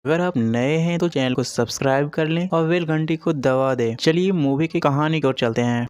अगर आप नए हैं तो चैनल को सब्सक्राइब कर लें और बेल घंटी को दबा दें। चलिए मूवी की कहानी की ओर चलते हैं।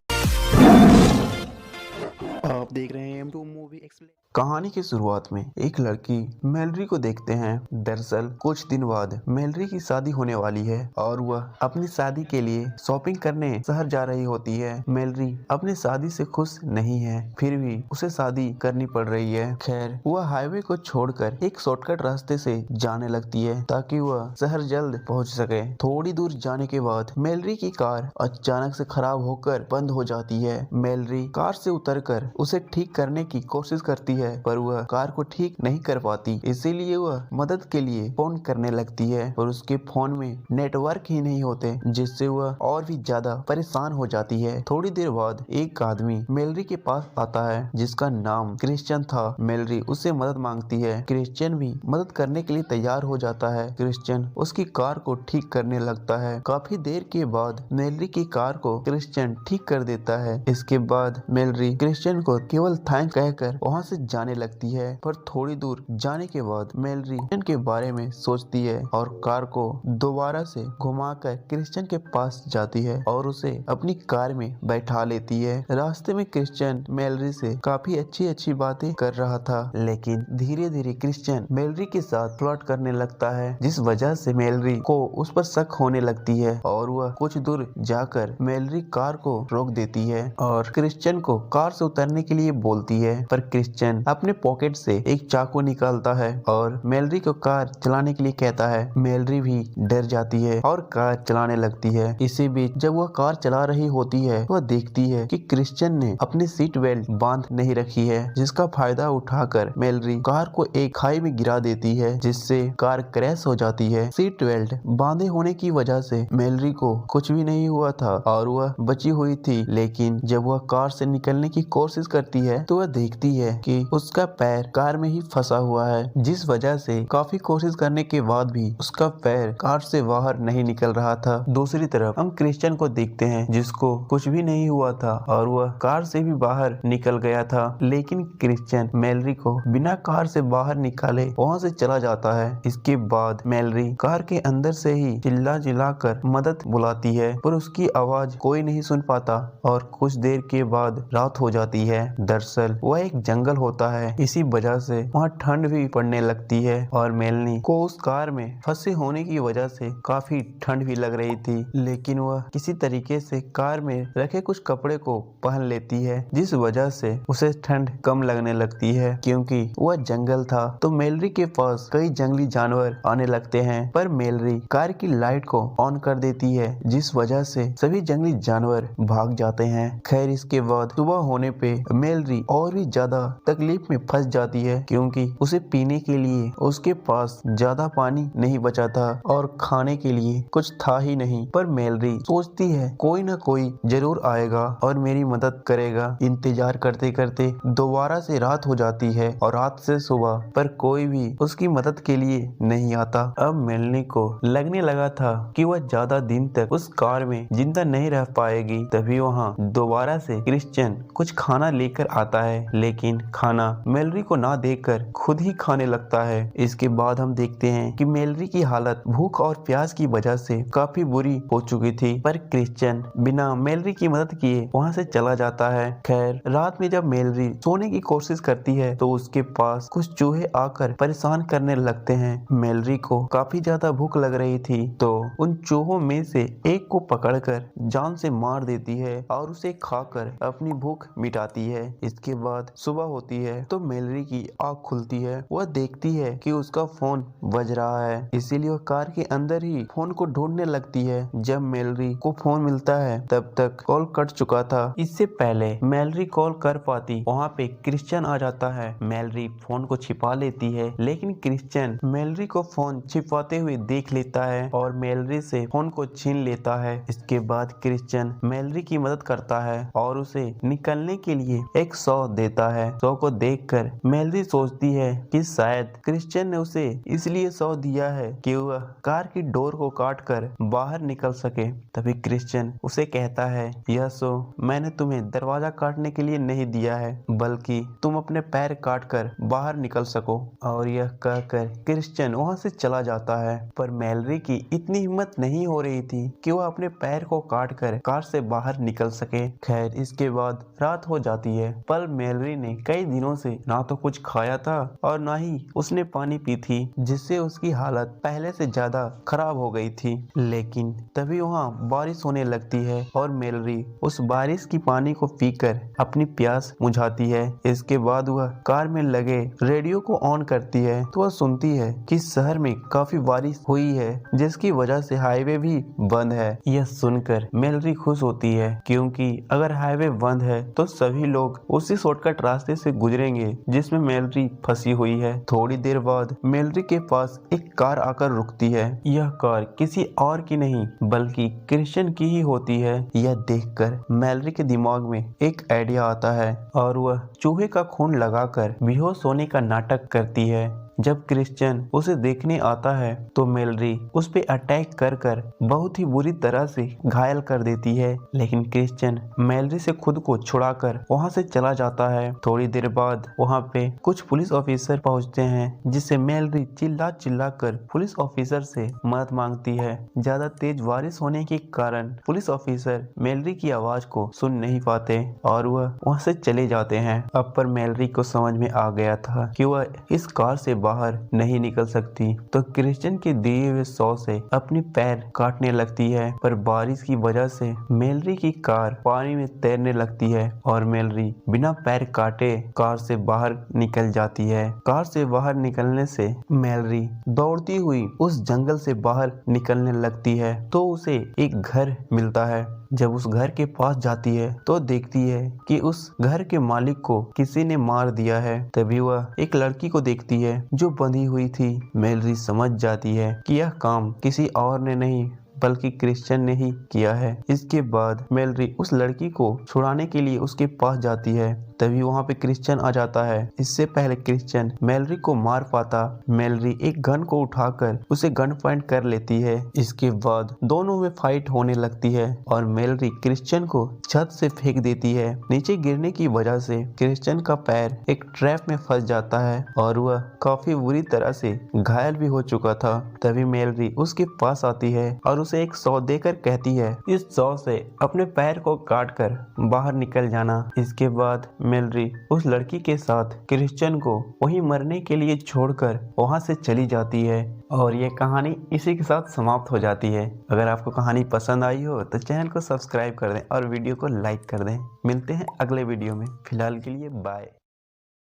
आप देख रहे हैं M2 मूवी एक्सप्लेन। कहानी की शुरुआत में एक लड़की मेलरी को देखते हैं। दरअसल कुछ दिन बाद मेलरी की शादी होने वाली है और वह अपनी शादी के लिए शॉपिंग करने शहर जा रही होती है। मेलरी अपनी शादी से खुश नहीं है, फिर भी उसे शादी करनी पड़ रही है। खैर, वह हाईवे को छोड़कर एक शॉर्टकट रास्ते से जाने लगती है ताकि वह शहर जल्द पहुंच सके। थोड़ी दूर जाने के बाद मेलरी की कार अचानक से खराब होकर बंद हो जाती है। मेलरी कार से उतरकर उसे ठीक करने की कोशिश करती है, पर वह कार को ठीक नहीं कर पाती। इसीलिए वह मदद के लिए फोन करने लगती है, पर उसके फोन में नेटवर्क ही नहीं होते, जिससे वह और भी ज्यादा परेशान हो जाती है। थोड़ी देर बाद एक आदमी मेलरी के पास आता है जिसका नाम क्रिश्चियन था। मेलरी उससे मदद मांगती है। क्रिश्चियन भी मदद करने के लिए तैयार हो जाता है। क्रिश्चियन उसकी कार को ठीक करने लगता है। काफी देर के बाद मेलरी की कार को क्रिश्चियन ठीक कर देता है। इसके बाद मेलरी क्रिश्चियन को केवल थैंक कहकर वहाँ से जाने लगती है, पर थोड़ी दूर जाने के बाद मेलरी क्रिश्चियन के बारे में सोचती है और कार को दोबारा से घुमाकर क्रिश्चियन के पास जाती है और उसे अपनी कार में बैठा लेती है। रास्ते में क्रिश्चियन मेलरी से काफी अच्छी अच्छी बातें कर रहा था, लेकिन धीरे धीरे क्रिश्चियन मेलरी के साथ फ्लर्ट करने लगता है, जिस वजह से मेलरी को उस पर शक होने लगती है और वह कुछ दूर जाकर मेलरी कार को रोक देती है और क्रिश्चियन को कार से उतरने के लिए बोलती है। पर क्रिश्चियन अपने पॉकेट से एक चाकू निकालता है और मेलरी को कार चलाने के लिए कहता है। मेलरी भी डर जाती है और कार चलाने लगती है। इसी बीच जब वह कार चला रही होती है, वह देखती है कि क्रिश्चियन ने अपनी सीट बेल्ट बांध नहीं रखी है, जिसका फायदा उठाकर मेलरी कार को एक खाई में गिरा देती है, जिससे कार क्रैश हो जाती है। सीट बेल्ट बांधे होने की वजह से मेलरी को कुछ भी नहीं हुआ था और वह बची हुई थी, लेकिन जब वह कार से निकलने की कोशिश करती है तो वह देखती है कि उसका पैर कार में ही फंसा हुआ है, जिस वजह से काफी कोशिश करने के बाद भी उसका पैर कार से बाहर नहीं निकल रहा था। दूसरी तरफ हम क्रिश्चियन को देखते हैं जिसको कुछ भी नहीं हुआ था और वह कार से भी बाहर निकल गया था, लेकिन क्रिश्चियन मेलरी को बिना कार से बाहर निकाले वहाँ से चला जाता है। इसके बाद मेलरी कार के अंदर से ही चिल्ला चिल्ला कर मदद बुलाती है, पर उसकी आवाज कोई नहीं सुन पाता और कुछ देर के बाद रात हो जाती है। दरअसल वह एक जंगल होता है, इसी वजह से वहाँ ठंड भी पड़ने लगती है और मेलनी को उस कार में फंसे होने की वजह से काफी ठंड भी लग रही थी, लेकिन वह किसी तरीके से कार में रखे कुछ कपड़े को पहन लेती है, जिस वजह से उसे ठंड कम लगने लगती है। क्योंकि वह जंगल था तो मेलरी के पास कई जंगली जानवर आने लगते हैं, पर मेलरी कार की लाइट को ऑन कर देती है, जिस वजह से सभी जंगली जानवर भाग जाते हैं। खैर, इसके बाद सुबह होने पे मेलरी और भी ज्यादा तकलीफ में फंस जाती है, क्योंकि उसे पीने के लिए उसके पास ज्यादा पानी नहीं बचा था और खाने के लिए कुछ था ही नहीं। पर मेलरी सोचती है कोई न कोई जरूर आएगा और मेरी मदद करेगा। इंतजार करते करते दोबारा से रात हो जाती है और रात से सुबह, पर कोई भी उसकी मदद के लिए नहीं आता। अब मेलनी को लगने लगा था कि वह ज्यादा दिन तक उस कार में जिंदा नहीं रह पाएगी। तभी वहाँ दोबारा से क्रिश्चियन कुछ खाना लेकर आता है, लेकिन खाना मेलरी को ना देकर खुद ही खाने लगता है। इसके बाद हम देखते हैं कि मेलरी की हालत भूख और प्यास की वजह से काफी बुरी हो चुकी थी, पर क्रिश्चियन बिना मेलरी की मदद किए वहाँ से चला जाता है। खैर, रात में जब मेलरी सोने की कोशिश करती है तो उसके पास कुछ चूहे आकर परेशान करने लगते हैं। मेलरी को काफी ज्यादा भूख लग रही थी, तो उन चूहों में से एक को पकड़कर जान से मार देती है और उसे खाकर अपनी भूख मिटाती है। इसके बाद सुबह होती है तो मेलरी की आँख खुलती है। वह देखती है कि उसका फोन बज रहा है, इसीलिए वह कार के अंदर ही फोन को ढूंढने लगती है। जब मेलरी को फोन मिलता है तब तक कॉल कट चुका था। इससे पहले मेलरी कॉल कर पाती, वहाँ पे क्रिश्चियन आ जाता है। मेलरी फोन को छिपा लेती है, लेकिन क्रिश्चियन मेलरी को फोन छिपाते हुए देख लेता है और मेलरी से फोन को छीन लेता है। इसके बाद क्रिश्चियन मेलरी की मदद करता है और उसे निकलने के लिए एक 100 देता है। 100 को को देखकर मेलरी सोचती है कि शायद क्रिश्चियन ने उसे इसलिए सौ दिया है कि वह कार की डोर को काटकर बाहर निकल सके। तभी क्रिश्चियन उसे कहता है, यह सौ मैंने तुम्हें दरवाजा काटने के लिए नहीं दिया है, बल्कि तुम अपने पैर काटकर बाहर निकल सको। और यह कहकर क्रिश्चियन वहां से चला जाता है। पर मेलरी की इतनी हिम्मत नहीं हो रही थी कि वह अपने पैर को काटकर कार से बाहर निकल सके। खैर, इसके बाद रात हो जाती है। पर मेलरी ने कई दिनों से ना तो कुछ खाया था और ना ही उसने पानी पी थी, जिससे उसकी हालत पहले से ज्यादा खराब हो गई थी। लेकिन तभी वहाँ बारिश होने लगती है और मेलरी उस बारिश की पानी को पीकर अपनी प्यास बुझाती है। इसके बाद वह कार में लगे रेडियो को ऑन करती है तो वह सुनती है कि शहर में काफी बारिश हुई है, जिसकी वजह से हाईवे भी बंद है। यह सुनकर मेलरी खुश होती है, क्योंकि अगर हाईवे बंद है तो सभी लोग उसी शॉर्टकट रास्ते से गुजरेंगे जिसमें मेलरी फंसी हुई है। थोड़ी देर बाद मेलरी के पास एक कार आकर रुकती है। यह कार किसी और की नहीं बल्कि क्रिश्चियन की ही होती है। यह देखकर मेलरी के दिमाग में एक आइडिया आता है और वह चूहे का खून लगाकर बेहोश होने का नाटक करती है। जब क्रिश्चियन उसे देखने आता है तो मेलरी उस पे अटैक कर कर बहुत ही बुरी तरह से घायल कर देती है। लेकिन क्रिश्चियन मेलरी से खुद को छुड़ाकर वहां से चला जाता है। थोड़ी देर बाद वहां पे कुछ पुलिस ऑफिसर पहुंचते हैं, जिससे मेलरी चिल्ला चिल्ला कर पुलिस ऑफिसर से मदद मांगती है। ज्यादा तेज बारिश होने के कारण पुलिस ऑफिसर मेलरी की आवाज को सुन नहीं पाते और वह वहां से चले जाते हैं। अब पर मेलरी को समझ में आ गया था कि वह इस कार से बाहर नहीं निकल सकती, तो क्रिश्चियन के दिए हुए सौ से अपनी पैर काटने लगती है। पर बारिश की वजह से मेलरी की कार पानी में तैरने लगती है और मेलरी बिना पैर काटे कार से बाहर निकल जाती है। कार से बाहर निकलने से मेलरी दौड़ती हुई उस जंगल से बाहर निकलने लगती है तो उसे एक घर मिलता है। जब उस घर के पास जाती है तो देखती है कि उस घर के मालिक को किसी ने मार दिया है। तभी वह एक लड़की को देखती है जो बंधी हुई थी। मेलरी समझ जाती है कि यह काम किसी और ने नहीं बल्कि क्रिश्चियन ने ही किया है। इसके बाद मेलरी उस लड़की को छुड़ाने के लिए उसके पास जाती है। तभी वहाँ पे क्रिश्चियन आ जाता है। इससे पहले क्रिश्चियन मेलरी को मार पाता, मेलरी एक गन को उठाकर उसे गन पॉइंट कर लेती है। इसके बाद दोनों में फाइट होने लगती है और मेलरी क्रिश्चियन को छत से फेंक देती है। नीचे गिरने की वजह से क्रिश्चियन का पैर एक ट्रैप में फंस जाता है और वह काफी बुरी तरह से घायल भी हो चुका था। तभी मेलरी उसके पास आती है और उसे एक सौ देकर कहती है, इस सौ से अपने पैर को काट कर बाहर निकल जाना। इसके बाद मेलरी उस लड़की के साथ क्रिश्चियन को वहीं मरने के लिए छोड़कर वहां से चली जाती है और ये कहानी इसी के साथ समाप्त हो जाती है। अगर आपको कहानी पसंद आई हो तो चैनल को सब्सक्राइब कर दें और वीडियो को लाइक कर दें। मिलते हैं अगले वीडियो में। फिलहाल के लिए बाय।